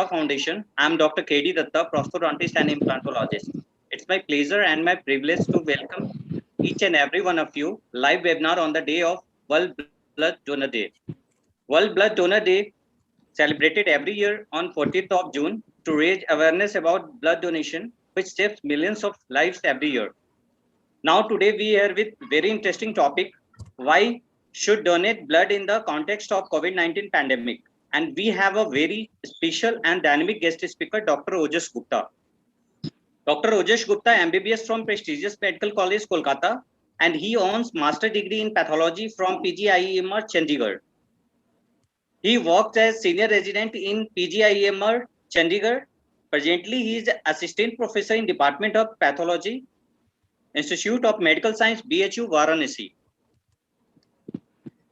Foundation. I am Dr. K.D. Datta, prosthodontist and implantologist. It's my pleasure and my privilege to welcome each and every one of you live webinar on the day of World Blood Donor Day. World Blood Donor Day celebrated every year on 14th of June to raise awareness about blood donation, which saves millions of lives every year. Now today we are with very interesting topic, why should donate blood in the context of COVID-19 pandemic. And we have a very special and dynamic guest speaker, Dr. Ojas Gupta. Dr. Ojas Gupta, MBBS from prestigious Medical College, Kolkata, and he owns master degree in pathology from PGIEMR, Chandigarh. He worked as senior resident in PGIEMR, Chandigarh. Presently, he is assistant professor in Department of Pathology, Institute of Medical Science, BHU, Varanasi.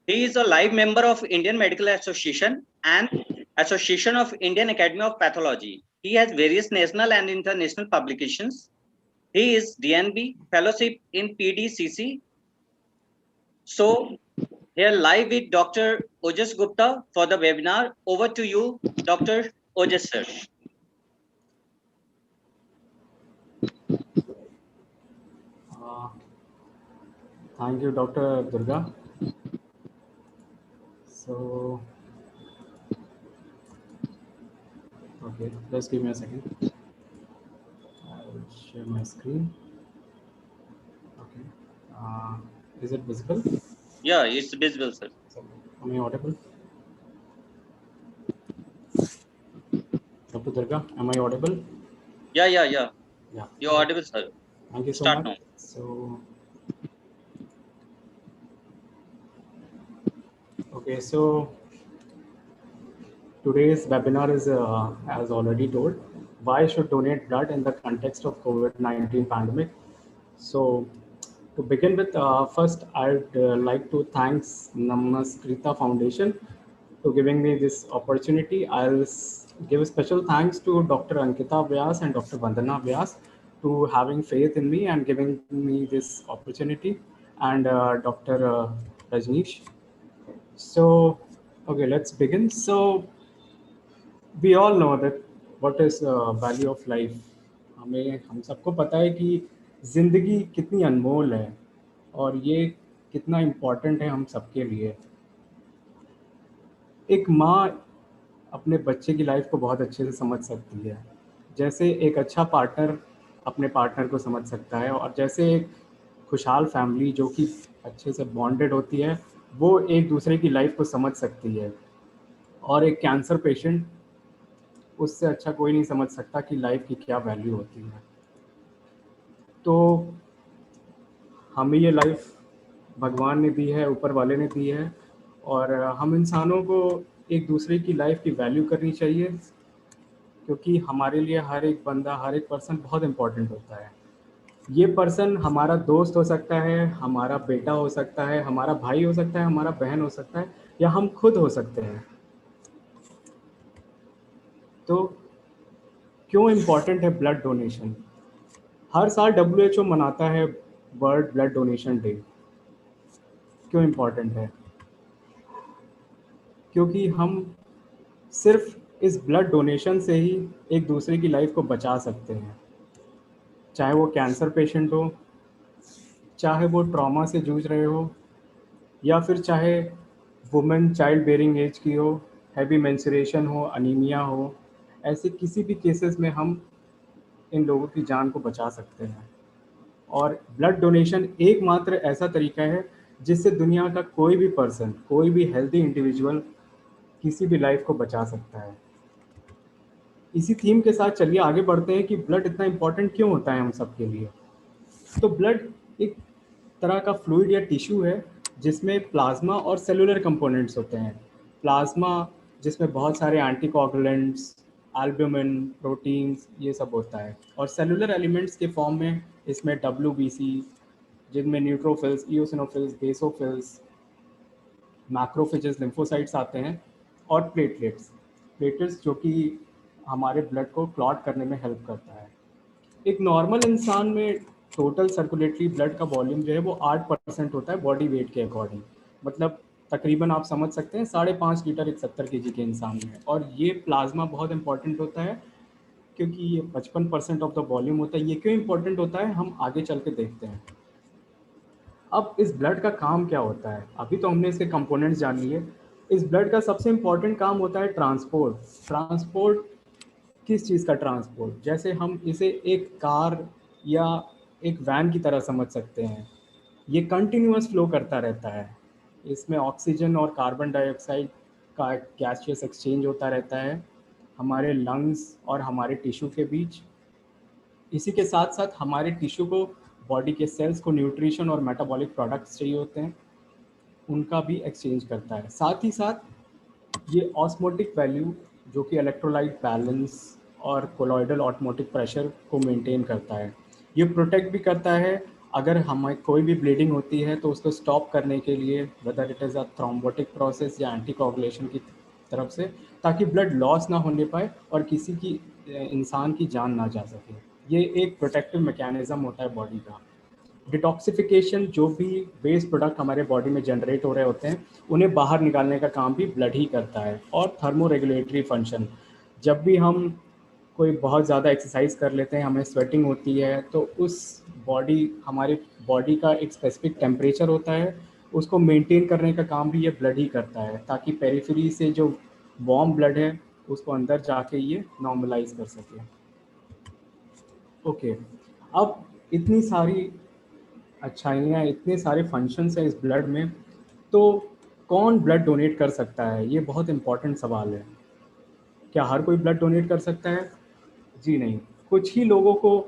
He is a live member of Indian Medical Association and Association of Indian Academy of Pathology. He has various national and international publications. He is DNB Fellowship in PDCC. So, here live with Dr. Ojas Gupta for the webinar. Over to you, Dr. Ojas, sir. Thank you, Dr. Durga. So, okay, just give me a second. I'll share my screen. Okay, is it visible? Yeah, it's visible, sir. Am I audible? Dr. Durga, am I audible? Yeah. Yeah. You're audible, sir. Thank you so Start much. now. So, okay, so today's webinar is, as already told, why should donate blood in the context of COVID-19 pandemic? So, to begin with, first I'd like to thank Namaskrita Foundation to giving me this opportunity. I'll give special thanks to Dr. Ankita Vyas and Dr. Vandana Vyas to having faith in me and giving me this opportunity, and Dr. Rajneesh. So, okay, let's begin. So, we all know that what is value of life. हम सबको पता है कि जिंदगी कितनी अनमोल है और ये कितना इम्पोर्टेंट है हम सबके लिए. एक माँ अपने बच्चे की लाइफ को बहुत अच्छे से समझ सकती है, जैसे एक अच्छा पार्टनर अपने पार्टनर को समझ सकता है, और जैसे एक खुशहाल फैमिली जो कि अच्छे से बॉन्डेड होती है वो एक दूसरे की लाइफ को समझ सकती है. और एक कैंसर पेशेंट, उससे अच्छा कोई नहीं समझ सकता कि लाइफ की क्या वैल्यू होती है. तो हमें ये लाइफ भगवान ने दी है, ऊपर वाले ने दी है, और हम इंसानों को एक दूसरे की लाइफ की वैल्यू करनी चाहिए, क्योंकि हमारे लिए हर एक बंदा, हर एक पर्सन बहुत इम्पोर्टेंट होता है. ये पर्सन हमारा दोस्त हो सकता है, हमारा बेटा हो सकता है, हमारा भाई हो सकता है, हमारा बहन हो सकता है, या हम खुद हो सकते हैं. तो क्यों इम्पोर्टेंट है ब्लड डोनेशन? हर साल WHO मनाता है वर्ल्ड ब्लड डोनेशन डे. क्यों इम्पोर्टेंट है? क्योंकि हम सिर्फ इस ब्लड डोनेशन से ही एक दूसरे की लाइफ को बचा सकते हैं. चाहे वो कैंसर पेशेंट हो, चाहे वो ट्रॉमा से जूझ रहे हो, या फिर चाहे वुमेन चाइल्ड बेयरिंग एज की हो, हैवी मेंस्ट्रुएशन हो, अनीमिया हो, ऐसे किसी भी केसेस में हम इन लोगों की जान को बचा सकते हैं. और ब्लड डोनेशन एकमात्र ऐसा तरीका है जिससे दुनिया का कोई भी पर्सन, कोई भी हेल्दी इंडिविजुअल किसी भी लाइफ को बचा सकता है. इसी थीम के साथ चलिए आगे बढ़ते हैं कि ब्लड इतना इम्पोर्टेंट क्यों होता है हम सब के लिए. तो ब्लड एक तरह का फ्लूइड या टिश्यू है जिसमें प्लाज्मा और सेलुलर कंपोनेंट्स होते हैं. प्लाज्मा जिसमें बहुत सारे एंटीकोगुलेंट्स, एल्ब्यूमिन, प्रोटीन्स, ये सब होता है, और सेलुलर एलिमेंट्स के फॉर्म में इसमें WBC, जिनमें neutrophils, eosinophils, basophils, macrophages, lymphocytes आते हैं, और प्लेटलेट्स जो कि हमारे ब्लड को क्लॉट करने में हेल्प करता है. एक नॉर्मल इंसान में टोटल सर्कुलेटरी ब्लड का वॉल्यूम जो है वो 8% होता है बॉडी वेट के अकॉर्डिंग. मतलब तकरीबन आप समझ सकते हैं 5.5 लीटर एक 70 kg के इंसान में। और ये प्लाज्मा बहुत इंपॉर्टेंट होता है क्योंकि ये 55% ऑफ द वॉल्यूम होता है। ये क्यों इंपॉर्टेंट होता है हम आगे चल के देखते हैं। अब इस ब्लड का काम क्या होता है, अभी तो हमने इसके कंपोनेंट्स जान लिए। इस ब्लड का सबसे इम्पॉर्टेंट काम होता है ट्रांसपोर्ट। ट्रांसपोर्ट किस चीज़ का ट्रांसपोर्ट, जैसे हम इसे एक कार या एक वैन की तरह समझ सकते हैं। ये कंटिन्यूअस फ्लो करता रहता है, इसमें ऑक्सीजन और कार्बन डाइऑक्साइड का गैसियस एक्सचेंज होता रहता है हमारे लंग्स और हमारे टिश्यू के बीच। इसी के साथ साथ हमारे टिश्यू को, बॉडी के सेल्स को न्यूट्रिशन और मेटाबॉलिक प्रोडक्ट्स चाहिए होते हैं, उनका भी एक्सचेंज करता है। साथ ही साथ ये ऑस्मोटिक वैल्यू जो कि इलेक्ट्रोलाइट बैलेंस और कोलॉइडल ऑटमोटिक प्रेशर को मेंटेन करता है। ये प्रोटेक्ट भी करता है अगर हमें कोई भी ब्लीडिंग होती है तो उसको स्टॉप करने के लिए, whether it is a thrombotic process या एंटीकोगुलेशन की तरफ से, ताकि ब्लड लॉस ना होने पाए और किसी की इंसान की जान ना जा सके। ये एक प्रोटेक्टिव मैकेनिज्म होता है बॉडी का। डिटॉक्सिफिकेशन, जो भी वेस्ट प्रोडक्ट हमारे बॉडी में जनरेट हो रहे होते हैं उन्हें बाहर निकालने का काम भी ब्लड ही करता है। और थर्मो रेगुलेटरी फंक्शन, जब भी हम कोई बहुत ज़्यादा एक्सरसाइज कर लेते हैं, हमें स्वेटिंग होती है, तो उस हमारे बॉडी का एक स्पेसिफिक टेम्परेचर होता है, उसको मेंटेन करने का काम भी ये ब्लड ही करता है, ताकि पेरिफेरी से जो वार्म ब्लड है उसको अंदर जाके ये नॉर्मलाइज कर सके। ओके, अब इतनी सारी अच्छाइयाँ, इतने सारे फंक्शंस हैं इस ब्लड में, तो कौन ब्लड डोनेट कर सकता है, ये बहुत इंपॉर्टेंट सवाल है। क्या हर कोई ब्लड डोनेट कर सकता है? जी नहीं। कुछ ही लोगों को,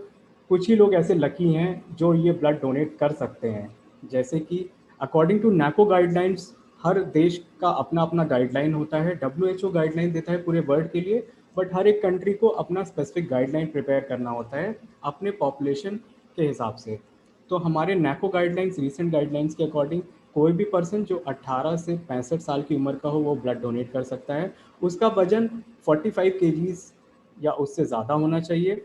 कुछ ही लोग ऐसे लकी हैं जो ये ब्लड डोनेट कर सकते हैं। जैसे कि अकॉर्डिंग टू नैको गाइडलाइंस, हर देश का अपना अपना गाइडलाइन होता है। डब्ल्यूएचओ गाइडलाइन देता है पूरे वर्ल्ड के लिए, बट हर एक कंट्री को अपना स्पेसिफिक गाइडलाइन प्रिपेयर करना होता है अपने पॉपुलेशन के हिसाब से। तो हमारे नैको गाइडलाइंस, रीसेंट गाइडलाइंस के अकॉर्डिंग, कोई भी पर्सन जो 18 से 65 साल की उम्र का हो वो ब्लड डोनेट कर सकता है। उसका वजन 45 केजीज या उससे ज़्यादा होना चाहिए।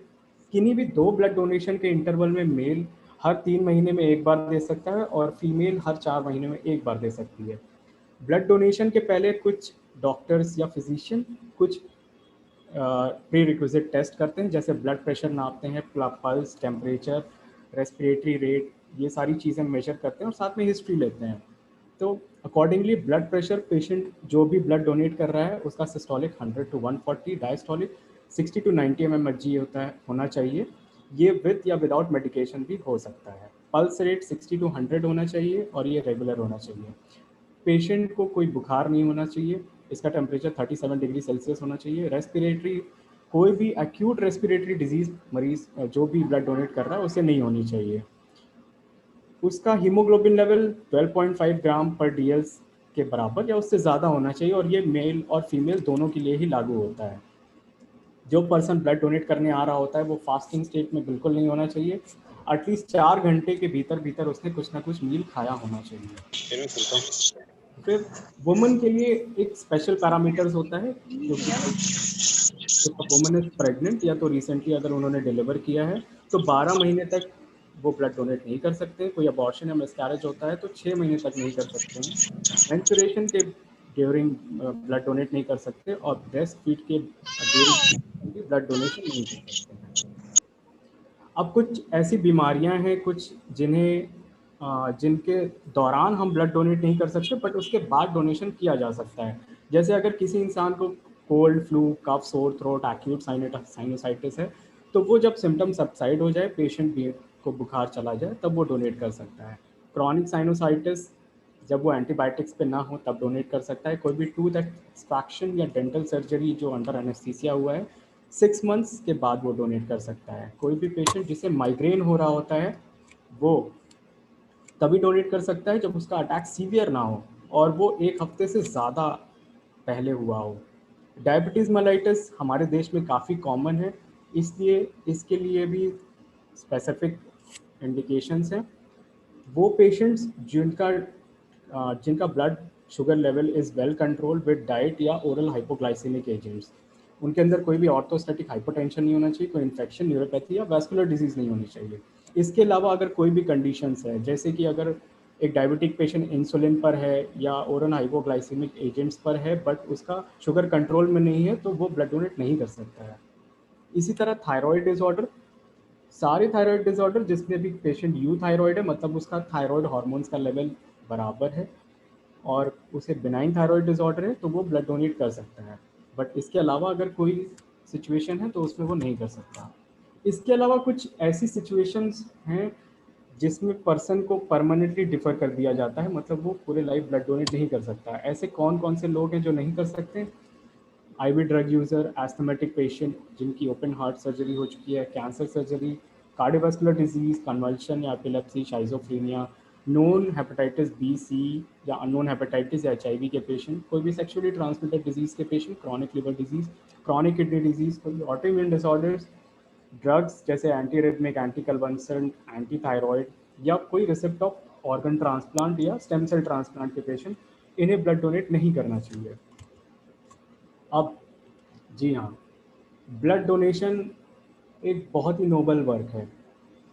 किन्हीं भी 2 ब्लड डोनेशन के इंटरवल में मेल हर 3 महीने में एक बार दे सकता है और फीमेल हर 4 महीने में एक बार दे सकती है। ब्लड डोनेशन के पहले कुछ डॉक्टर्स या फिजिशियन कुछ प्री रिक्विजिट टेस्ट करते हैं, जैसे ब्लड प्रेशर नापते हैं, पल्स, टेम्परेचर, रेस्पिरेटरी रेट, ये सारी चीज़ें मेजर करते हैं और साथ में हिस्ट्री लेते हैं। तो अकॉर्डिंगली ब्लड प्रेशर पेशेंट जो भी ब्लड डोनेट कर रहा है उसका systolic 100 to 140, diastolic 60 to 90 mm होता है, होना चाहिए। ये विद या विदाउट मेडिकेशन भी हो सकता है। पल्स रेट 60 to 100 होना चाहिए और ये रेगुलर होना चाहिए। पेशेंट को कोई बुखार नहीं होना चाहिए, इसका टेम्परेचर 37 डिग्री सेल्सियस होना चाहिए। रेस्पिरेटरी, कोई भी एक्यूट रेस्पिरेटरी डिजीज़ मरीज जो भी ब्लड डोनेट कर रहा है उसे नहीं होनी चाहिए। उसका हीमोग्लोबिन लेवल 12.5 ग्राम पर डीएल के बराबर या उससे ज़्यादा होना चाहिए, और ये मेल और फीमेल दोनों के लिए ही लागू होता है। जो पर्सन ब्लड डोनेट करने आ रहा होता है वो फास्टिंग स्टेट में बिल्कुल नहीं होना चाहिए। एटलीस्ट 4 घंटे के भीतर भीतर उसने कुछ ना कुछ मील खाया होना चाहिए। फिर वुमन के लिए एक स्पेशल पैरामीटर्स होता है, क्योंकि इफ वुमन इज प्रेग्नेंट या तो रिसेंटली अगर उन्होंने डिलीवर किया है तो 12 महीने तक वो ब्लड डोनेट नहीं कर सकते। कोई अबॉर्शन या मिसकैरेज होता है तो 6 महीने तक नहीं कर सकते हैं। मेंस्ट्रुएशन के ड्यूरिंग ब्लड डोनेट नहीं कर सकते, और ब्रेस्ट फीड के ड्यूरिंग भी ब्लड डोनेशन नहीं कर सकते हैं। अब कुछ ऐसी बीमारियां हैं कुछ जिन्हें जिनके दौरान हम ब्लड डोनेट नहीं कर सकते बट उसके बाद डोनेशन किया जा सकता है। जैसे अगर किसी इंसान को कोल्ड, फ्लू, कफ, सोर थ्रोट, एक्यूट साइनोसाइटिस है, तो वो जब सिम्टम सबसाइड हो जाए, पेशेंट भी को बुखार चला जाए, तब वो डोनेट कर सकता है। क्रॉनिक साइनोसाइटिस, जब वो एंटीबायोटिक्स पे ना हो तब डोनेट कर सकता है। कोई भी टूथ एक्सट्रैक्शन या डेंटल सर्जरी जो अंडर एनेस्थीसिया हुआ है, 6 मंथ्स के बाद वो डोनेट कर सकता है। कोई भी पेशेंट जिसे माइग्रेन हो रहा होता है वो तभी डोनेट कर सकता है जब उसका अटैक सीवियर ना हो और वो 1 हफ्ते से ज़्यादा पहले हुआ हो। डायबिटीज़ मेलाइटिस हमारे देश में काफ़ी कॉमन है, इसलिए इसके लिए भी स्पेसिफिक इंडिकेशंस हैं। वो पेशेंट्स जिनका blood sugar level is well control with diet या ओरल हाइपोग्लाइसेमिक एजेंट्स, उनके अंदर कोई भी ऑर्थोस्टैटिक हाइपोटेंशन नहीं होना चाहिए, कोई इन्फेक्शन, न्यूरोपैथी या वैस्कुलर डिजीज़ नहीं होनी चाहिए। इसके अलावा अगर कोई भी कंडीशंस है, जैसे कि अगर एक डायबिटिक पेशेंट इंसुलिन पर है या ओरल हाइपोग्लाइसेमिक एजेंट्स पर है बट उसका शुगर कंट्रोल में नहीं है, तो वो ब्लड डोनेट नहीं कर सकता है। इसी तरह थायराइड डिसऑर्डर, सारे थायराइड डिसऑर्डर जिसमें भी पेशेंट यू थायराइड है, मतलब उसका थायराइड हार्मोन्स का लेवल बराबर है और उसे बिनाइन थायराइड डिसऑर्डर है, तो वो ब्लड डोनेट कर सकता है। बट इसके अलावा अगर कोई सिचुएशन है तो उसमें वो नहीं कर सकता। इसके अलावा कुछ ऐसी सिचुएशंस हैं जिसमें पर्सन को परमानेंटली डिफर कर दिया जाता है, मतलब वो पूरे लाइफ ब्लड डोनेट नहीं कर सकता। ऐसे कौन कौन से लोग हैं जो नहीं कर सकते? IV drug user, asthmatic patient जिनकी ओपन हार्ट सर्जरी हो चुकी है, cancer surgery, cardiovascular disease, convulsion या epilepsy, schizophrenia, known hepatitis B C या अननोन हेपेटाइटिस या एचआईवी के पेशेंट, कोई भी सेक्सुअली ट्रांसमिटेड डिजीज़ के patient, chronic liver disease, chronic kidney disease, कोई ऑटो इम्यून डिसऑर्डर्स, ड्रग्स जैसे anti rhythmic, anti convulsant, anti thyroid, या कोई रिसिप्ट ऑफ ऑर्गन ट्रांसप्लांट या स्टेम सेल ट्रांसप्लांट के पेशेंट, इन्हें ब्लड डोनेट नहीं करना चाहिए। अब जी हाँ, ब्लड डोनेशन एक बहुत ही नोबल वर्क है।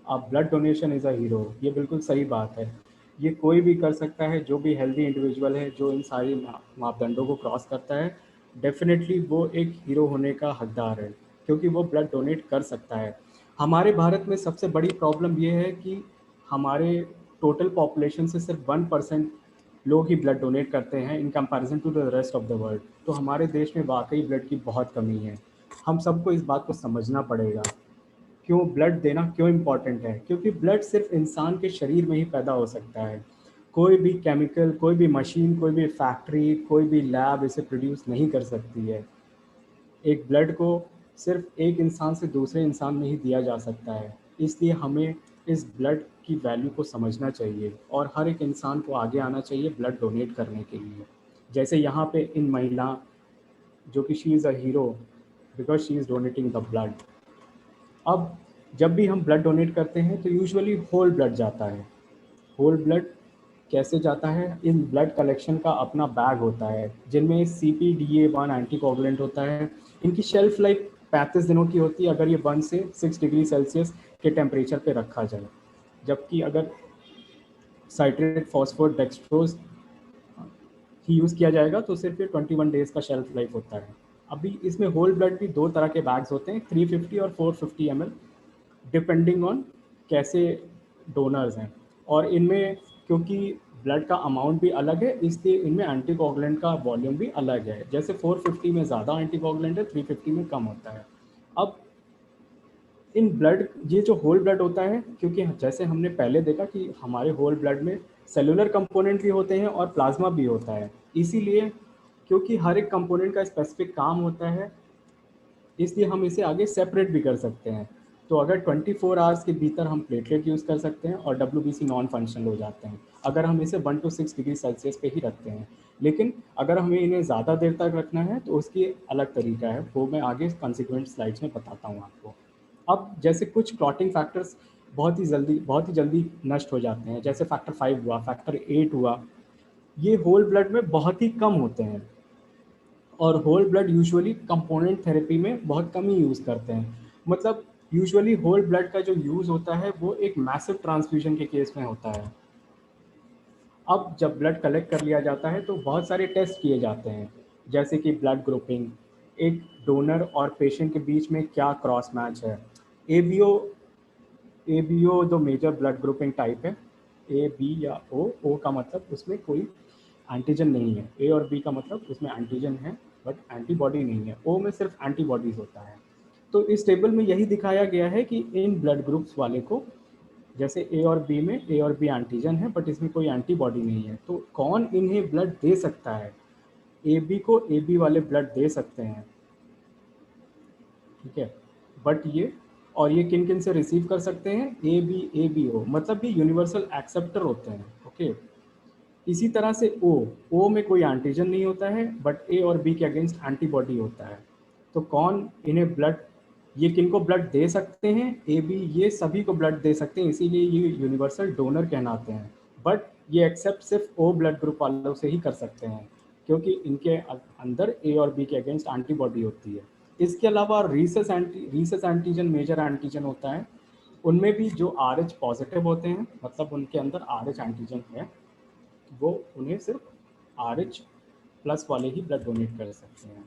अब blood donation is a hero, ये बिल्कुल सही बात है। ये कोई भी कर सकता है, जो भी हेल्दी इंडिविजुअल है, जो इन सारी मापदंडों को क्रॉस करता है, डेफिनेटली वो एक हीरो होने का हकदार है, क्योंकि वो ब्लड डोनेट कर सकता है। हमारे भारत में सबसे बड़ी प्रॉब्लम ये है कि हमारे टोटल पॉपुलेशन से सिर्फ 1% लोग ही ब्लड डोनेट करते हैं in comparison to the rest of the world. तो हमारे देश में वाकई ब्लड की बहुत कमी है। हम सबको इस बात को समझना पड़ेगा, क्यों ब्लड देना क्यों इम्पॉर्टेंट है। क्योंकि ब्लड सिर्फ इंसान के शरीर में ही पैदा हो सकता है। कोई भी केमिकल, कोई भी मशीन, कोई भी फैक्ट्री, कोई भी लैब इसे प्रोड्यूस नहीं कर सकती है। एक ब्लड को सिर्फ एक इंसान से दूसरे इंसान में ही दिया जा सकता है। इसलिए हमें इस ब्लड की वैल्यू को समझना चाहिए और हर एक इंसान को आगे आना चाहिए ब्लड डोनेट करने के लिए। जैसे यहाँ पे इन महिला, जो कि she is a hero because she is donating the blood. अब जब भी हम ब्लड डोनेट करते हैं तो यूजुअली होल ब्लड जाता है। होल ब्लड कैसे जाता है? इन ब्लड कलेक्शन का अपना बैग होता है जिनमें CPDA1 एंटीकोगुलेंट होता है। इनकी शेल्फ लाइफ 35 दिनों की होती है अगर ये 1 से 6 डिग्री सेल्सियस के टेम्परेचर पे रखा जाए, जबकि अगर साइट्रेट फॉस्फोर डेक्सट्रोज ही यूज़ किया जाएगा तो सिर्फ ये 21 डेज़ का शेल्फ लाइफ होता है। अभी इसमें होल ब्लड भी दो तरह के बैग्स होते हैं, 350 और 450 ml, डिपेंडिंग ऑन कैसे डोनर्स हैं। और इनमें क्योंकि ब्लड का अमाउंट भी अलग है, इसलिए इनमें एंटीकोगुलेंट का वॉल्यूम भी अलग है। जैसे 450 में ज़्यादा एंटीकोगुलेंट है, 350 में कम होता है। अब इन ब्लड, ये जो होल ब्लड होता है, क्योंकि जैसे हमने पहले देखा कि हमारे होल ब्लड में सेलुलर कंपोनेंट भी होते हैं और प्लाज्मा भी होता है, इसीलिए क्योंकि हर एक कंपोनेंट का स्पेसिफिक काम होता है, इसलिए हम इसे आगे सेपरेट भी कर सकते हैं। तो अगर 24 आवर्स के भीतर हम प्लेटलेट यूज़ कर सकते हैं और WBC नॉन फंक्शनल हो जाते हैं अगर हम इसे 1 to 6 डिग्री सेल्सियस पे ही रखते हैं। लेकिन अगर हमें इन्हें ज़्यादा देर तक रखना है तो उसकी अलग तरीका है, वो मैं आगे कंसिक्वेंट स्लाइड्स में बताता हूँ आपको। अब जैसे कुछ क्लॉटिंग फैक्टर्स बहुत ही जल्दी नष्ट हो जाते हैं, जैसे फैक्टर 5 हुआ, फैक्टर 8 हुआ, ये होल ब्लड में बहुत ही कम होते हैं। और whole blood usually component therapy में बहुत कम ही यूज़ करते हैं। मतलब यूजुअली होल ब्लड का जो यूज़ होता है वो एक मैसिव ट्रांसफ्यूजन के केस में होता है। अब जब ब्लड कलेक्ट कर लिया जाता है तो बहुत सारे टेस्ट किए जाते हैं, जैसे कि ब्लड ग्रुपिंग, एक डोनर और पेशेंट के बीच में क्या क्रॉस मैच है। एबीओ एबीओ जो मेजर ब्लड ग्रुपिंग टाइप है, ए बी या ओ का मतलब उसमें कोई एंटीजन नहीं है, ए और बी का मतलब उसमें एंटीजन है बट एंटीबॉडी नहीं है, ओ में सिर्फ एंटीबॉडीज होता है। तो इस टेबल में यही दिखाया गया है कि इन ब्लड ग्रुप्स वाले को, जैसे ए और बी में ए और बी एंटीजन है बट इसमें कोई एंटीबॉडी नहीं है, तो कौन इन्हें ब्लड दे सकता है? ए बी को ए बी वाले ब्लड दे सकते हैं, ठीक है। बट ये, और ये किन किन से रिसीव कर सकते हैं? ए बी ओ, मतलब ये यूनिवर्सल एक्सेप्टर होते हैं, ओके। इसी तरह से ओ में कोई एंटीजन नहीं होता है बट ए और बी के अगेंस्ट एंटीबॉडी होता है। तो कौन इन्हें ब्लड, ये किन को ब्लड दे सकते हैं? ए बी, ये सभी को ब्लड दे सकते हैं, इसीलिए ये यूनिवर्सल डोनर कहलाते हैं। बट ये एक्सेप्ट सिर्फ ओ ब्लड ग्रुप वालों से ही कर सकते हैं, क्योंकि इनके अंदर ए और बी के अगेंस्ट एंटीबॉडी होती है। इसके अलावा रीसस एंटीजन मेजर एंटीजन होता है, उनमें भी जो RH पॉजिटिव होते हैं, मतलब उनके अंदर RH एंटीजन है, वो उन्हें सिर्फ RH प्लस वाले ही ब्लड डोनेट कर सकते हैं।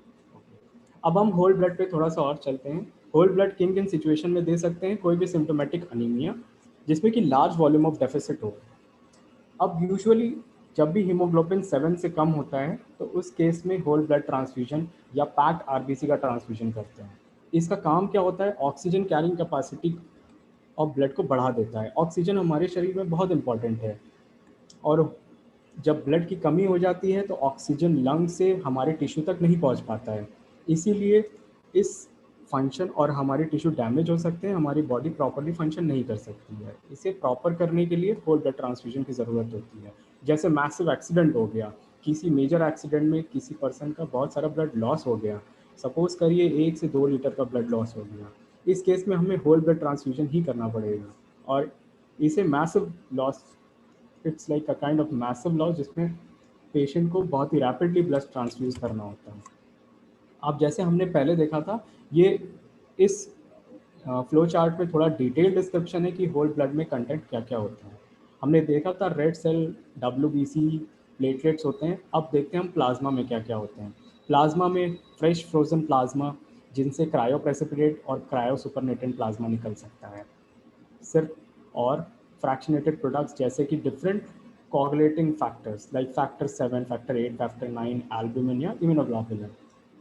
अब हम होल ब्लड पे थोड़ा सा और चलते हैं। होल ब्लड किन किन सिचुएशन में दे सकते हैं? कोई भी सिम्टोमेटिक अनीमिया जिसमें कि लार्ज वॉल्यूम ऑफ डेफिसिट हो। अब यूजुअली जब भी हीमोग्लोबिन 7 से कम होता है तो उस केस में होल ब्लड ट्रांसफ्यूजन या पैक्ड आरबीसी का ट्रांसफ्यूजन करते हैं। इसका काम क्या होता है? Oxygen carrying capacity of blood को बढ़ा देता है। ऑक्सीजन हमारे शरीर में बहुत इंपॉर्टेंट है, और जब ब्लड की कमी हो जाती है तो ऑक्सीजन लंग से हमारे टिश्यू तक नहीं पहुंच पाता है। इसीलिए इस फंक्शन और हमारे टिश्यू डैमेज हो सकते हैं, हमारी बॉडी प्रॉपरली फंक्शन नहीं कर सकती है। इसे प्रॉपर करने के लिए होल ब्लड ट्रांसफ्यूजन की ज़रूरत होती है। जैसे मैसिव एक्सीडेंट हो गया, किसी मेजर एक्सीडेंट में किसी पर्सन का बहुत सारा ब्लड लॉस हो गया, सपोज करिए 1 से 2 लीटर का ब्लड लॉस हो गया, इस केस में हमें होल ब्लड ट्रांसफ्यूजन ही करना पड़ेगा। और इसे massive loss, it's like a kind of massive loss, जिसमें पेशेंट को बहुत ही रैपिडली ब्लड ट्रांसफ्यूज करना होता है। अब जैसे हमने पहले देखा था, ये इस फ्लो चार्ट में थोड़ा डिटेल डिस्क्रिप्शन है कि होल ब्लड में कंटेंट क्या क्या होता है। हमने देखा था रेड सेल, WBC, प्लेटलेट्स होते हैं। अब देखते हैं हम प्लाज्मा में क्या क्या होते हैं। प्लाज्मा में फ्रेश फ्रोजन प्लाज्मा, जिनसे क्रायो प्रेसिपिटेट और क्रायो सुपरनेटेंट प्लाज्मा निकल सकता है सिर्फ, और फ्रैक्शनेटेड प्रोडक्ट्स जैसे कि different coagulating factors like factor 7, factor 8, factor 9, albumin या इम्यूनोग्लोबुलिन।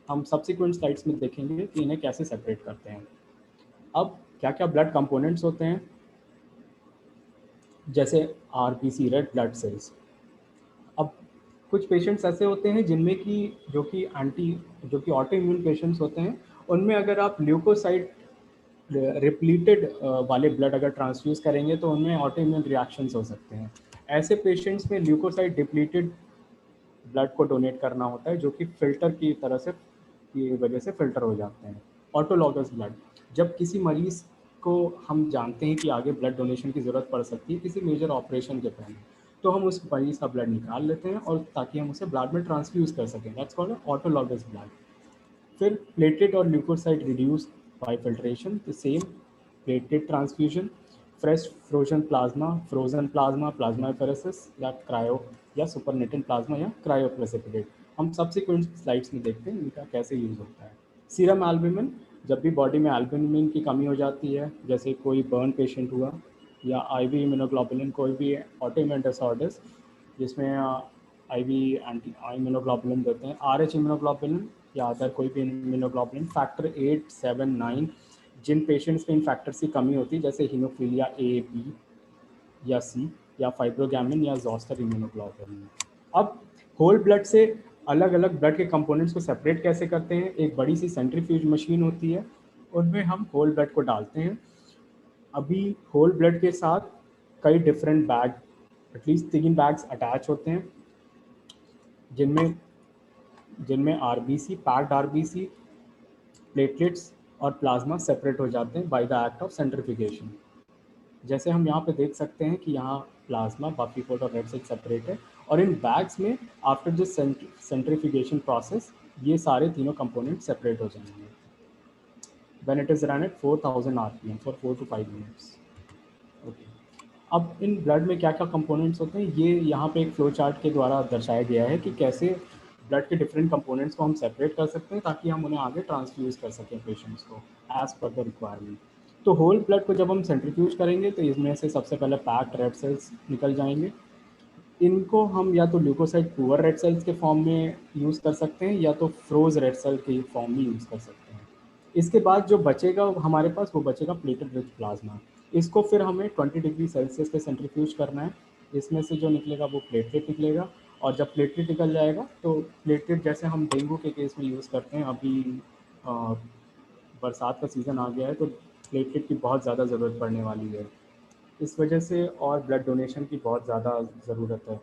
हम सब्सिक्वेंट स्लाइड्स में देखेंगे कि इन्हें कैसे सेपरेट करते हैं। अब क्या क्या ब्लड कंपोनेंट्स होते हैं? जैसे RBC, रेड ब्लड सेल्स। अब कुछ पेशेंट्स ऐसे होते हैं जिनमें कि जो कि ऑटो इम्यून पेशेंट्स होते हैं, उनमें अगर आप ल्यूकोसाइट रिप्लीटेड वाले ब्लड अगर ट्रांसफ्यूज करेंगे तो उनमें ऑटो इम्यून रिएक्शंस हो सकते हैं। ऐसे पेशेंट्स में ल्यूकोसाइट डिप्लीटेड ब्लड को डोनेट करना होता है, जो कि फिल्टर की तरह से की वजह से फिल्टर हो जाते हैं। ऑटोलॉगस ब्लड, जब किसी मरीज़ को हम जानते हैं कि आगे ब्लड डोनेशन की ज़रूरत पड़ सकती है किसी मेजर ऑपरेशन के पहले, तो हम उस मरीज़ का ब्लड निकाल लेते हैं और ताकि हम उसे ब्लड में ट्रांसफ्यूज कर सकें। That's called autologous blood. फिर प्लेटलेट और leucocyte reduce by filtration, the same platelet transfusion, fresh frozen plasma, plasmapheresis या क्रायो या सुपरनेटेंट प्लाज्मा या क्रायोप्रेसिपिटेट। हम सब्सिक्वेंट स्लाइड्स में देखते हैं इनका कैसे यूज़ होता है। सीरम एल्ब्यूमिन, जब भी बॉडी में एल्ब्यूमिन की कमी हो जाती है, जैसे कोई बर्न पेशेंट हुआ, या IV इम्यूनोग्लोबुलिन, कोई भी ऑटोइम्यून डिसऑर्डर्स जिसमें IV एंटी इम्यूनोग्लोबुलिन देते हैं, RH इम्यूनोग्लोबुलिन या अदर कोई भी इम्यूनोग्लोबुलिन, फैक्टर 8, 7, 9, जिन पेशेंट्स में इन फैक्टर्स की कमी होती है जैसे हीमोफीलिया A, B या C, या फाइब्रोगैमिन या जोस्टर इम्यूनोग्लोबुलिन। अब होल ब्लड से अलग अलग ब्लड के कंपोनेंट्स को सेपरेट कैसे करते हैं? एक बड़ी सी सेंट्रीफ्यूज मशीन होती है, उनमें हम होल ब्लड को डालते हैं। अभी होल ब्लड के साथ कई different bag, at least 3 bags attach होते हैं, जिनमें जिनमें RBC, पैक्ड RBC, प्लेटलेट्स और प्लाज्मा सेपरेट हो जाते हैं by the act of centrifugation. जैसे हम यहाँ पे देख सकते हैं कि यहाँ प्लाज्मा, बाफीकोट और रेड सेल सेपरेट है, और इन बैग्स में आफ्टर दिस सेंट्रीफ्यूगेशन प्रोसेस ये सारे तीनों कंपोनेंट सेपरेट हो जाएंगे when it is run at 4000 RPM for 4 to 5 minutes। Okay, अब इन ब्लड में क्या क्या कंपोनेंट्स होते हैं, ये यहाँ पे एक फ्लो चार्ट के द्वारा दर्शाया गया है कि कैसे ब्लड के डिफरेंट कंपोनेंट्स को हम सेपरेट कर सकते हैं ताकि हम उन्हें आगे ट्रांसफ्यूज कर सकें पेशेंट्स को एज पर द रिक्वायरमेंट। तो होल ब्लड को जब हम सेंट्रीफ्यूज करेंगे तो इसमें से सबसे पहले पैक्ड रेड सेल्स निकल जाएंगे। इनको हम या तो ल्यूकोसाइट पुअर रेड सेल्स के फॉर्म में यूज़ कर सकते हैं या तो फ्रोज रेड सेल के फॉर्म में यूज़ कर सकते हैं। इसके बाद जो बचेगा हमारे पास, वो बचेगा प्लेटेड रिच प्लाज्मा। इसको फिर हमें 20 डिग्री सेल्सियस पे सेंट्रीफ्यूज करना है। इसमें से जो निकलेगा वो प्लेटलेट निकलेगा, और जब प्लेटलेट निकल जाएगा तो प्लेटलेट जैसे हम डेंगू के केस में यूज़ करते हैं, अभी अ, बरसात का सीज़न आ गया है तो प्लेटलेट की बहुत ज़्यादा ज़रूरत पड़ने वाली है, इस वजह से और ब्लड डोनेशन की बहुत ज़्यादा ज़रूरत है।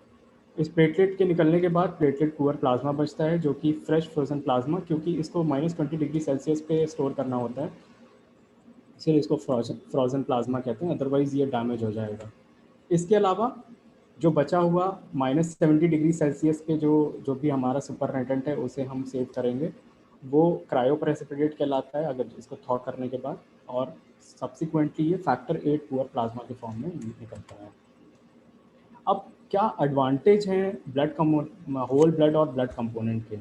इस प्लेटलेट के निकलने के बाद प्लेटलेट पुअर प्लाज्मा बचता है, जो कि फ्रेश फ्रोजन प्लाज्मा, क्योंकि इसको -20 डिग्री सेल्सियस पे स्टोर करना होता है, इसलिए इसको फ्रोजन प्लाज्मा कहते हैं, अदरवाइज़ ये डैमेज हो जाएगा। इसके अलावा जो बचा हुआ -70 डिग्री सेल्सियस पे जो जो भी हमारा सुपरनेटेंट है उसे हम सेव करेंगे, वो क्रायोप्रेसिपिटेट कहलाता है अगर इसको थॉ करने के बाद, और सब्सिक्वेंटली ये फैक्टर 8 पुअर प्लाज्मा के फॉर्म में निकलता है। अब क्या एडवांटेज हैं होल ब्लड और ब्लड कंपोनेंट के?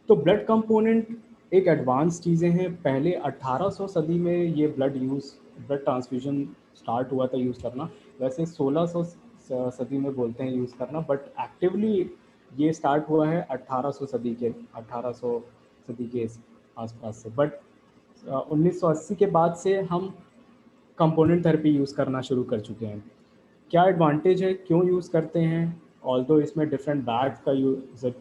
तो ब्लड कंपोनेंट एक एडवांस चीज़ें हैं। पहले 1800 सदी में ये ब्लड ट्रांसफ्यूजन स्टार्ट हुआ था यूज़ करना। वैसे 1600 सदी में बोलते हैं यूज़ करना, बट एक्टिवली ये स्टार्ट हुआ है 1800 सदी के आसपास से। बट 1980 के बाद से हम कंपोनेंट थेरेपी यूज़ करना शुरू कर चुके हैं। क्या एडवांटेज है, क्यों यूज़ करते हैं? ऑल्दो इसमें डिफरेंट बैग्स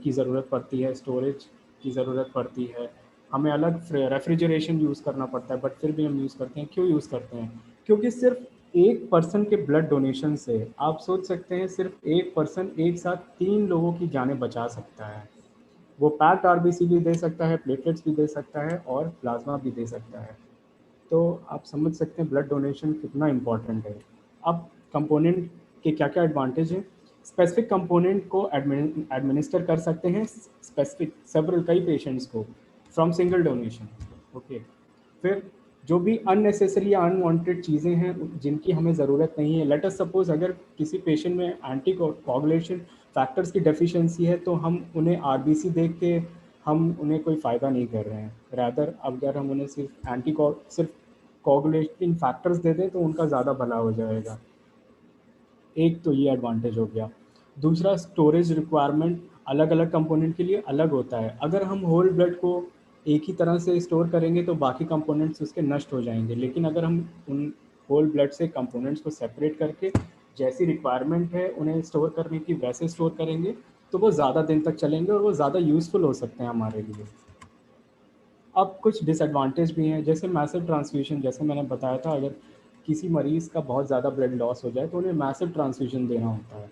की ज़रूरत पड़ती है, स्टोरेज की ज़रूरत पड़ती है, हमें अलग रेफ्रिजरेशन यूज़ करना पड़ता है, बट फिर भी हम यूज़ करते हैं। क्यों यूज़ करते हैं? क्योंकि सिर्फ एक पर्सन के ब्लड डोनेशन से आप सोच सकते हैं, सिर्फ एक पर्सन एक साथ 3 लोगों की जानें बचा सकता है। वो पैक्ड आरबीसी भी दे सकता है, प्लेटलेट्स भी दे सकता है और प्लाज्मा भी दे सकता है। तो आप समझ सकते हैं ब्लड डोनेशन कितना इम्पॉर्टेंट है। अब कंपोनेंट के क्या क्या एडवांटेज हैं? स्पेसिफिक कंपोनेंट को एडमिनिस्टर कर सकते हैं कई पेशेंट्स को फ्रॉम सिंगल डोनेशन। ओके, फिर जो भी अननेसेसरी या अनवांटेड चीज़ें हैं जिनकी हमें ज़रूरत नहीं है, लेट अस सपोज अगर किसी पेशेंट में एंटी कोगुलेशन फैक्टर्स की डेफिशिएंसी है, तो हम उन्हें आरबीसी देख के हम उन्हें कोई फ़ायदा नहीं कर रहे हैं। रादर अगर हम उन्हें सिर्फ कोगुलेटिंग फैक्टर्स दे दें तो उनका ज़्यादा भला हो जाएगा। एक तो ये एडवांटेज हो गया। दूसरा, स्टोरेज रिक्वायरमेंट अलग अलग कंपोनेंट के लिए अलग होता है। अगर हम होल ब्लड को एक ही तरह से स्टोर करेंगे तो बाकी कंपोनेंट्स उसके नष्ट हो जाएंगे, लेकिन अगर हम उन होल ब्लड से कंपोनेंट्स को सेपरेट करके जैसी रिक्वायरमेंट है उन्हें स्टोर करने की वैसे स्टोर करेंगे तो वो ज़्यादा दिन तक चलेंगे और वो ज़्यादा यूज़फुल हो सकते हैं हमारे लिए। अब कुछ डिसएडवांटेज भी हैं, जैसे मैसिव ट्रांसफ्यूजन। जैसे मैंने बताया था, अगर किसी मरीज़ का बहुत ज़्यादा ब्लड लॉस हो जाए तो उन्हें मैसिव ट्रांसफ्यूजन देना होता है।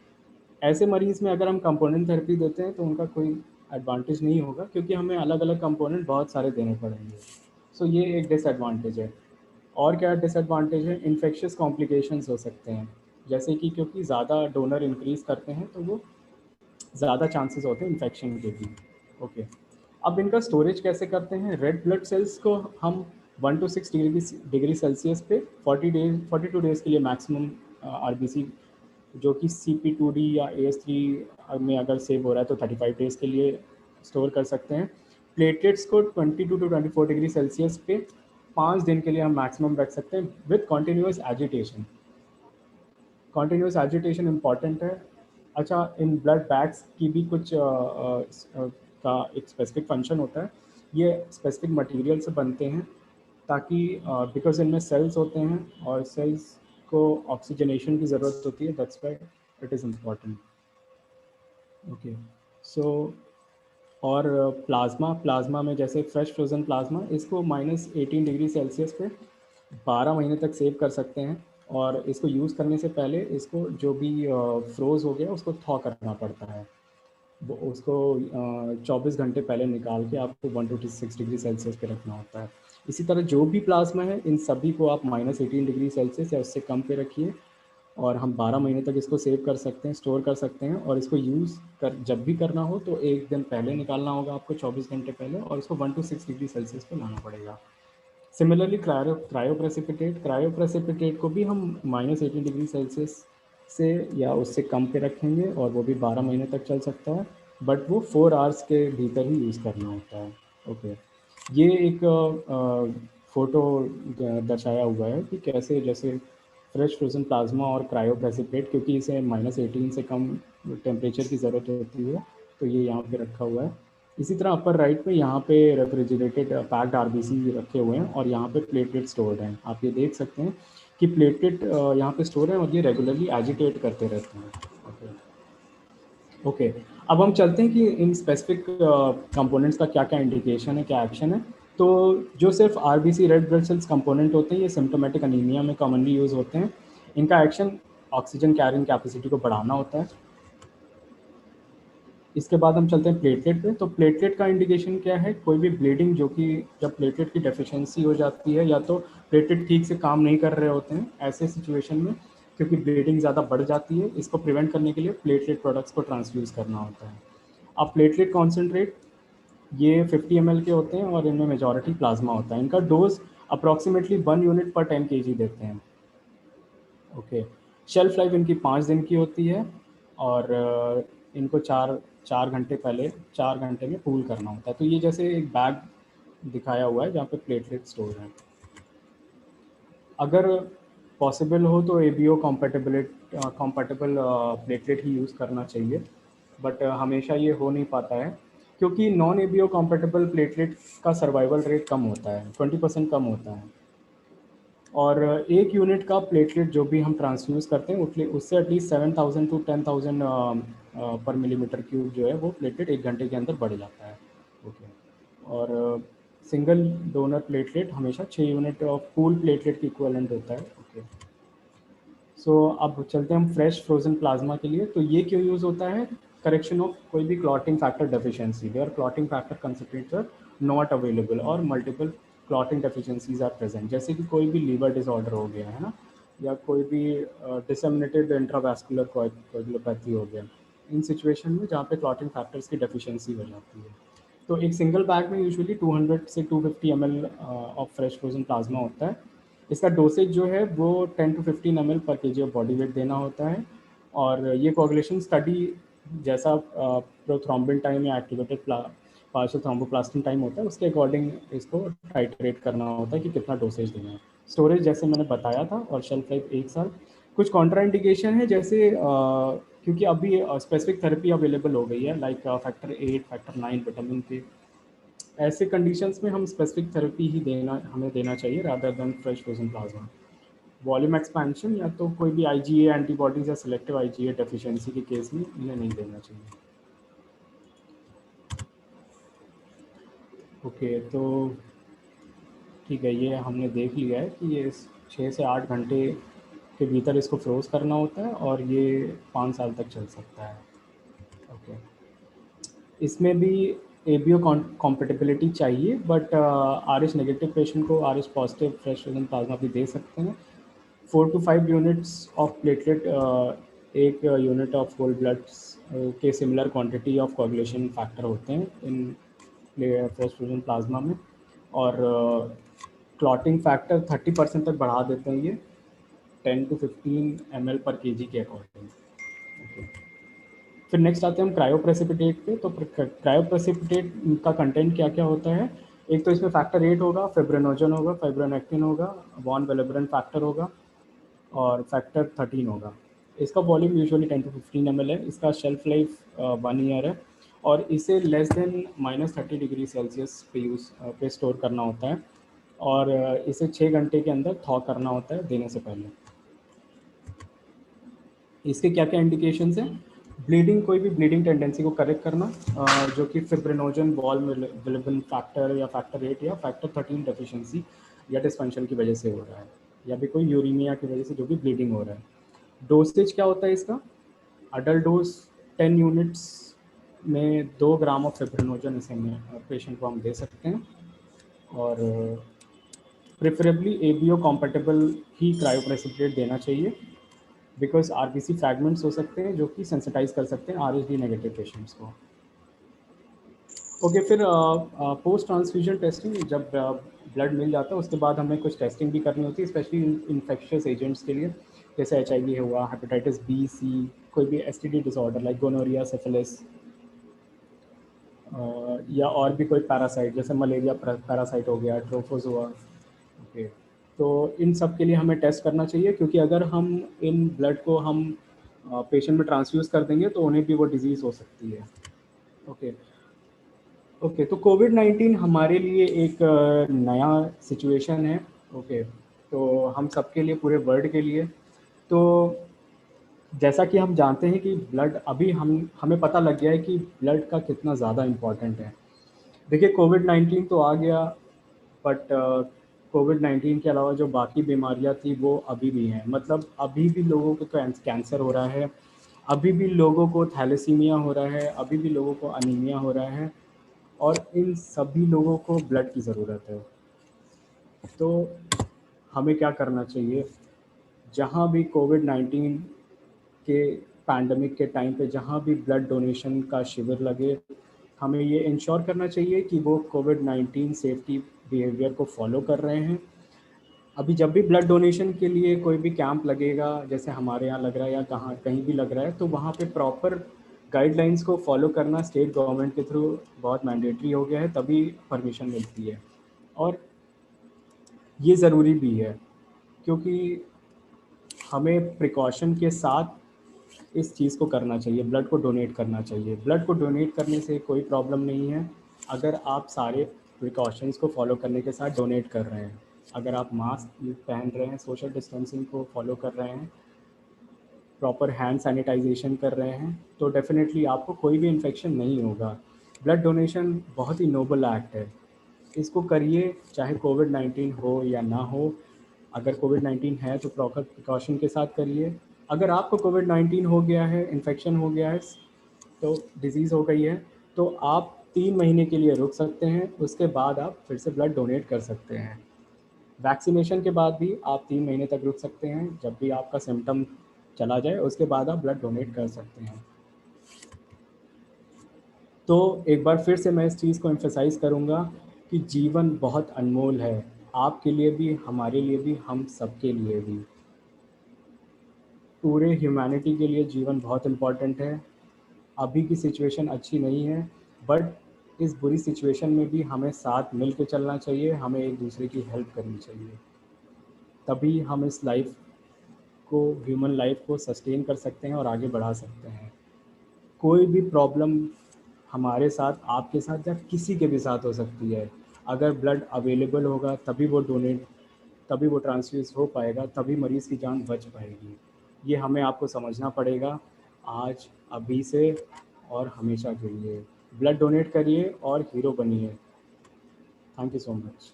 ऐसे मरीज़ में अगर हम कंपोनेंट थेरेपी देते हैं तो उनका कोई एडवांटेज नहीं होगा, क्योंकि हमें अलग अलग कंपोनेंट बहुत सारे देने पड़ेंगे। सो ये एक डिसएडवांटेज है। और क्या डिसएडवांटेज है? इन्फेक्शियस कॉम्प्लिकेशंस हो सकते हैं, जैसे कि क्योंकि ज़्यादा डोनर इंक्रीज़ करते हैं तो वो ज़्यादा चांसेस होते हैं इन्फेक्शन के भी। ओके, अब इनका स्टोरेज कैसे करते हैं? रेड ब्लड सेल्स को हम 1 to 6 डिग्री सेल्सियस पे 42 डेज़ के लिए मैक्सिमम आरबीसी, जो कि CP2D या AS3 में अगर सेव हो रहा है तो 35 डेज़ के लिए स्टोर कर सकते हैं। प्लेटलेट्स को 22 to 24 डिग्री सेल्सियस पे 5 दिन के लिए हम मैक्सिमम रख सकते हैं with continuous agitation. Continuous agitation important है। अच्छा, इन ब्लड बैग्स की भी कुछ का एक स्पेसिफिक फंक्शन होता है। ये स्पेसिफिक मटेरियल से बनते हैं ताकि बिकॉज इनमें सेल्स होते हैं और सेल्स को ऑक्सीजनेशन की ज़रूरत होती है, that's why it is important. Okay, so और प्लाज्मा में जैसे फ्रेश फ्रोज़न प्लाज्मा, इसको -18 डिग्री सेल्सियस पे 12 महीने तक सेव कर सकते हैं। और इसको यूज़ करने से पहले इसको जो भी फ्रोज़ हो गया उसको थॉ करना पड़ता है। वो उसको 24 घंटे पहले निकाल के आपको 1 to 6 डिग्री सेल्सियस पे रखना होता है। इसी तरह जो भी प्लाज्मा है इन सभी को आप -18 डिग्री सेल्सियस या उससे कम पे रखिए, और हम 12 महीने तक इसको सेव कर सकते हैं, स्टोर कर सकते हैं। और इसको जब भी करना हो तो एक दिन पहले निकालना होगा आपको, 24 घंटे पहले, और इसको 1 to 6 डिग्री सेल्सियस पे लाना पड़ेगा। सिमिलरली क्रायोप्रेसिपिटेट को भी हम -18 डिग्री सेल्सियस से या उससे कम पे रखेंगे और वो भी 12 महीने तक चल सकता है, बट वो 4 आवर्स के भीतर ही यूज़ करना होता है। ओके, ये एक फ़ोटो दर्शाया हुआ है कि कैसे जैसे फ्रेश फ्रोज़न प्लाज्मा और क्रायोप्रेसिपिटेट, क्योंकि इसे -18 से कम टेम्परेचर की ज़रूरत होती है, तो ये यहाँ पे रखा हुआ है। इसी तरह अपर राइट में यहाँ पे रेफ्रिजरेटेड पैक्ड आरबीसी रखे हुए हैं और यहाँ पे प्लेटलेट स्टोर्ड हैं। आप ये देख सकते हैं कि प्लेटलेट यहाँ पे स्टोर है और ये रेगुलरली एजिटेट करते रहते हैं। ओके, अब हम चलते हैं कि इन स्पेसिफिक कंपोनेंट्स का क्या क्या इंडिकेशन है, क्या एक्शन है। तो जो सिर्फ RBC red blood cells component होते हैं, ये सिम्टोमेटिक अनीमिया में कॉमनली यूज़ होते हैं। इनका एक्शन ऑक्सीजन कैरिंग कैपेसिटी को बढ़ाना होता है। इसके बाद हम चलते हैं प्लेटलेट पे। तो प्लेटलेट का इंडिकेशन क्या है? कोई भी ब्लीडिंग, जो कि जब प्लेटलेट की डेफिशिएंसी हो जाती है या तो प्लेटलेट ठीक से काम नहीं कर रहे होते हैं, ऐसे सिचुएशन में क्योंकि ब्लीडिंग ज़्यादा बढ़ जाती है, इसको प्रिवेंट करने के लिए प्लेटलेट प्रोडक्ट्स को ट्रांसफ्यूज़ करना होता है। अब प्लेटलेट कॉन्सेंट्रेट ये 50 ml के होते हैं और इनमें मेजॉरिटी प्लाज्मा होता है। इनका डोज अप्रॉक्सीमेटली 1 यूनिट पर 10 kg देते हैं। ओके, शेल्फ लाइफ इनकी 5 दिन की होती है और इनको चार चार घंटे पहले 4 घंटे में कूल करना होता है। तो ये जैसे एक बैग दिखाया हुआ है जहाँ पे प्लेटलेट स्टोर है। अगर पॉसिबल हो तो एबीओ कॉम्पैटिबल प्लेटलेट ही यूज़ करना चाहिए, बट हमेशा ये हो नहीं पाता है क्योंकि नॉन एबीओ कॉम्पैटिबल प्लेटलेट का सर्वाइवल रेट कम होता है, 20% कम होता है। और 1 यूनिट का प्लेटलेट जो भी हम ट्रांसफ्यूज़ करते हैं उससे एटलीस्ट 7,000 टू 10,000 पर मिलीमीटर क्यूब जो है वो प्लेटलेट 1 घंटे के अंदर बढ़ जाता है। ओके, और सिंगल डोनर प्लेटलेट हमेशा 6 यूनिट ऑफ पूल प्लेटलेट की इक्वलेंट होता है। ओके, सो अब चलते हैं हम फ्रेश फ्रोजन प्लाज्मा के लिए। तो ये क्यों यूज़ होता है? करेक्शन ऑफ कोई भी clotting factor deficiency, where clotting factor concentrator not available और multiple clotting deficiencies are present, जैसे कि कोई भी लीवर डिसऑर्डर हो गया है ना, या कोई भी डिसमिनेटेड इंट्रावैस्कुलर कोएगुलोपैथी हो गया, इन सिचुएशन में जहाँ पे क्लॉटिंग फैक्टर्स की डेफिशिएंसी हो जाती है। तो एक सिंगल बैग में यूजुअली 200 से 250 ml of fresh frozen plasma होता है। इसका डोसेज जो है वो 10 टू 15 ml पर केजी ऑफ बॉडी वेट देना होता है। और ये कोagulation स्टडी जैसा प्रोथ्रोम्बिन टाइम या एक्टिवेटेड पार्शियल थ्रोम्बोप्लास्टिन टाइम होता है उसके अकॉर्डिंग इसको टाइट्रेट करना होता है कि कितना डोसेज देना है। स्टोरेज जैसे मैंने बताया था और शेल्फ लाइफ 1 साल। कुछ कॉन्ट्राइंडिकेशन है जैसे क्योंकि अभी स्पेसिफिक थेरेपी अवेलेबल हो गई है लाइक फैक्टर 8 फैक्टर 9 विटामिन के, ऐसे कंडीशंस में हम स्पेसिफिक थेरेपी ही हमें देना चाहिए rather than fresh frozen plasma. Volume expansion या तो कोई भी आईजीए एंटीबॉडीज या सिलेक्टिव आईजीए डेफिशिएंसी के केस में इन्हें नहीं देना चाहिए। ओके, तो ठीक है, ये हमने देख लिया है कि ये 6 से 8 घंटे के भीतर इसको फ्रोज करना होता है और ये 5 साल तक चल सकता है। ओके, इसमें भी एबीओ कॉम्पेटिबिलिटी चाहिए, but R H negative patient को R H positive fresh frozen plasma भी दे सकते हैं। 4 to 5 units of platelet, 1 unit of whole blood के similar quantity of coagulation factor होते हैं इन फ्रेश फ्रोजन प्लाज्मा में। और क्लॉटिंग फैक्टर 30% तक बढ़ा देते हैं ये 10 to 15 ml पर केजी के अकॉर्डिंग। फिर नेक्स्ट आते हैं हम क्रायोप्रेसिपिटेट पे। तो क्रायोप्रेसिपिटेट का कंटेंट क्या क्या होता है? एक तो इसमें फैक्टर 8 होगा, फिब्रिनोजन होगा, फाइब्रोनेक्टिन होगा, वॉन वेलेब्रेन फैक्टर होगा और फैक्टर 13 होगा। इसका वॉल्यूम यूजुअली 10 to 15 ml है। इसका शेल्फ लाइफ 1 ईयर है और इसे लेस देन -30 डिग्री सेल्सियस पे पे स्टोर करना होता है और इसे 6 घंटे के अंदर थॉ करना होता है देने से पहले। इसके क्या क्या इंडिकेशंस हैं? ब्लीडिंग, कोई भी ब्लीडिंग टेंडेंसी को करेक्ट करना, जो कि फिब्रिनोजन वॉल विलेबल फैक्टर या फैक्टर 8 या फैक्टर 13 डेफिशिएंसी या डिस्फंक्शन की वजह से हो रहा है, या भी कोई यूरीमिया की वजह से जो भी ब्लीडिंग हो रहा है। डोसेज क्या होता है इसका? अडल्ट डोज 10 यूनिट्स में 2 ग्राम ऑफ फिब्रिनोजन इसे पेशेंट को हम दे सकते हैं। और प्रेफरेबली एबीओ कॉम्पेटेबल ही क्रायोप्रेसिपिटेट देना चाहिए, बिकॉज आरबीसी फ्रैगमेंट्स हो सकते हैं जो कि सेंसिटाइज कर सकते हैं आरएचडी नेगेटिव पेशेंट्स को। ओके, फिर पोस्ट ट्रांसफ्यूजन टेस्टिंग, जब ब्लड मिल जाता है उसके बाद हमें कुछ टेस्टिंग भी करनी होती है, स्पेशली इन्फेक्शियस एजेंट्स के लिए, जैसे HIV हुआ, हेपेटाइटिस बी सी, कोई भी STD disorder like gonorrhoea, syphilis, या और भी कोई पैरासाइट जैसे मलेरिया पैरासाइट हो गया, ट्रोफोजोआ। ओके, तो इन सब के लिए हमें टेस्ट करना चाहिए, क्योंकि अगर हम इन ब्लड को हम पेशेंट में ट्रांसफ्यूज़ कर देंगे तो उन्हें भी वो डिजीज़ हो सकती है। ओके, ओके, तो कोविड-19 हमारे लिए एक नया सिचुएशन है। ओके, तो हम सबके लिए, पूरे वर्ल्ड के लिए। तो जैसा कि हम जानते हैं कि ब्लड, अभी हमें पता लग गया है कि ब्लड का कितना ज़्यादा इम्पोर्टेंट है। देखिए, कोविड-19 तो आ गया, बट कोविड-19 के अलावा जो बाकी बीमारियां थी वो अभी भी हैं। मतलब अभी भी लोगों को कैंसर हो रहा है, अभी भी लोगों को थैलेसीमिया हो रहा है, अभी भी लोगों को अनीमिया हो रहा है, और इन सभी लोगों को ब्लड की ज़रूरत है। तो हमें क्या करना चाहिए? जहाँ भी कोविड-19 के पैंडमिक के टाइम पे जहाँ भी ब्लड डोनेशन का शिविर लगे, हमें ये इंश्योर करना चाहिए कि वो कोविड-19 सेफ्टी बिहेवियर को फॉलो कर रहे हैं। अभी जब भी ब्लड डोनेशन के लिए कोई भी कैंप लगेगा, जैसे हमारे यहाँ लग रहा है या कहाँ कहीं भी लग रहा है, तो वहाँ पे प्रॉपर गाइडलाइंस को फॉलो करना स्टेट गवर्नमेंट के थ्रू बहुत मैंडेटरी हो गया है, तभी परमिशन मिलती है। और ये ज़रूरी भी है, क्योंकि हमें प्रिकॉशन के साथ इस चीज़ को करना चाहिए, ब्लड को डोनेट करना चाहिए। ब्लड को डोनेट करने से कोई प्रॉब्लम नहीं है, अगर आप सारे प्रिकॉशंस को फॉलो करने के साथ डोनेट कर रहे हैं। अगर आप मास्क पहन रहे हैं, सोशल डिस्टेंसिंग को फॉलो कर रहे हैं, प्रॉपर हैंड सैनिटाइजेशन कर रहे हैं, तो डेफिनेटली आपको कोई भी इन्फेक्शन नहीं होगा। ब्लड डोनेशन बहुत ही नोबल एक्ट है, इसको करिए, चाहे कोविड-19 हो या ना हो। अगर कोविड-19 है तो प्रॉपर प्रिकॉशन के साथ करिए। अगर आपको कोविड-19 हो गया है, इन्फेक्शन हो गया है, तो डिज़ीज़ हो गई है, तो आप 3 महीने के लिए रुक सकते हैं, उसके बाद आप फिर से ब्लड डोनेट कर सकते हैं। वैक्सीनेशन के बाद भी आप 3 महीने तक रुक सकते हैं, जब भी आपका सिम्पटम चला जाए उसके बाद आप ब्लड डोनेट कर सकते हैं। तो एक बार फिर से मैं इस चीज़ को एम्फसाइज़ करूँगा कि जीवन बहुत अनमोल है, आपके लिए भी, हमारे लिए भी, हम सबके लिए भी। पूरे ह्यूमैनिटी के लिए जीवन बहुत इम्पोर्टेंट है। अभी की सिचुएशन अच्छी नहीं है, बट इस बुरी सिचुएशन में भी हमें साथ मिल के चलना चाहिए, हमें एक दूसरे की हेल्प करनी चाहिए। तभी हम इस लाइफ को, ह्यूमन लाइफ को सस्टेन कर सकते हैं और आगे बढ़ा सकते हैं। कोई भी प्रॉब्लम हमारे साथ, आपके साथ या किसी के भी साथ हो सकती है। अगर ब्लड अवेलेबल होगा तभी वो ट्रांसफ्यूज़ हो पाएगा, तभी मरीज़ की जान बच पाएगी। ये हमें आपको समझना पड़ेगा आज, अभी से और हमेशा के लिए। ब्लड डोनेट करिए और हीरो बनिए। Thank you so much.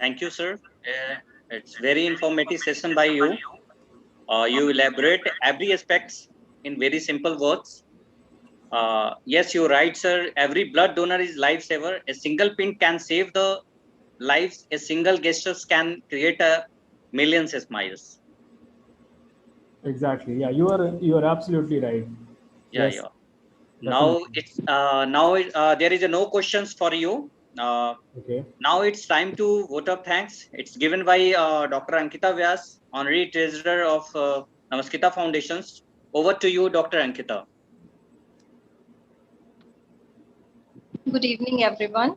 Thank you, sir. It's very informative session by you. You elaborate every aspects in very simple words. Yes, you're right, sir. Every blood donor is lifesaver. A single pin can save the lives. A single gesture can create a millions of smiles. Exactly. Yeah, you are absolutely right. Yeah, Yes, yeah. Now definitely. it's there is no questions for you. Uh, Okay. Now it's time to vote of thanks. It's given by Dr. Ankita Vyas, Honorary Treasurer of Namaskita Foundations. Over to you, Dr. Ankita. Good evening, everyone.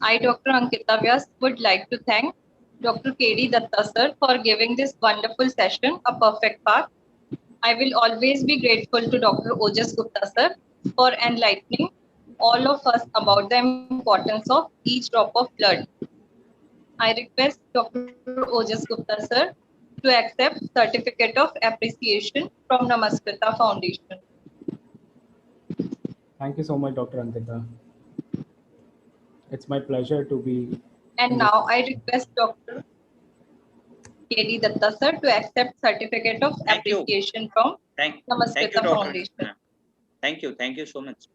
I, Dr. Ankita Vyas, would like to thank Dr. K.D. Datta sir for giving this wonderful session a perfect path. I will always be grateful to Dr. Ojas Gupta sir for enlightening all of us about the importance of each drop of blood. I request Dr. Ojas Gupta sir to accept certificate of appreciation from Namaskita Foundation. Thank you so much, Dr. Ankita. It's my pleasure to be And in this. now I request Dr. K.D. Datta sir to accept certificate of Thank you. appreciation from Thank you, Namaskita Doctor. Foundation. Thank you so much.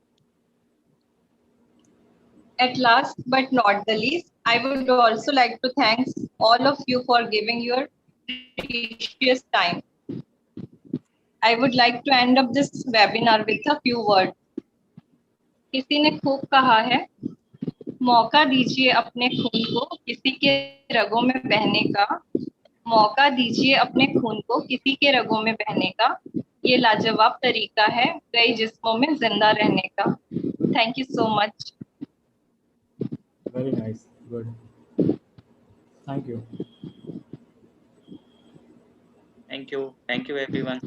At last but not the least, I would also like to thank all of you for giving your precious time. I would like to end up this webinar with a few words. किसी ने खूब कहा है, मौका दीजिए अपने खून को किसी के रगों में बहने का, मौका दीजिए अपने खून को किसी के रगों में बहने का, ये लाजवाब तरीका है कई जिस्मों में जिंदा रहने का. Thank you so much. Very nice. Good. Thank you. Thank you. Thank you, everyone.